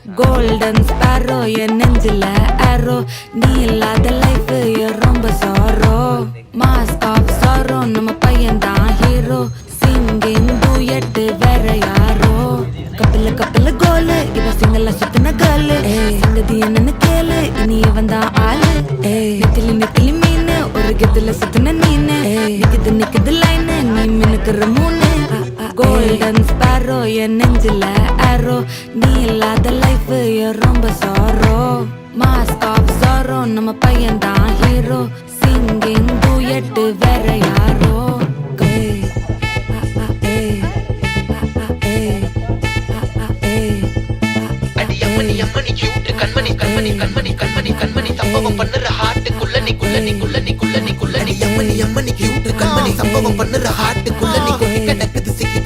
golden sparrow என் நெஞ்சில ஆரோ நீ இல்லாத லைஃப் ரொம்ப சாரோ மாஸ்க் ஆஃப் சாரோ நம்ம பையன் தான் ஹீரோ சிங்கிங் டூயட் வேற யாரோ கப்பில கப்பில கோலு இவ சிங்கல்ல சுத்தின கேர்ளு சங்கதி என்னன்னு கேளு இனி இவன் தான் ஆளு நெத்திலி நெத்திலி மீன் ஒரு கெத்துல சுத்தின நீனு நிக்குது நிக்குது லைன் நீ மினுக்குற மூணு கோல்டன் ஸ்பாரோ என் நெஞ்சில ஆரோ நீ இல்லாத லைஃப் ரொம்ப சாரோ மாஸ்க் ஆஃப் சாரோ நம்ம பையன் தான் ஹீரோ சிங்கிங் டூயட் வேற யாரோ அம்மணி கியூட் கண்மணி கண்மணி கண்மணி கண்மணி கண்மணி சம்பவம் பண்ணுற ஹார்ட்டுக்குள்ள நீ குள்ள நீ குள்ள நீ குள்ள நீ குள்ள நீ அம்மணி கியூட் கண்மணி சம்பவம் பண்ணுற ஹார்ட்டுக்குள்ள நீ கொட்டி கிடக்குது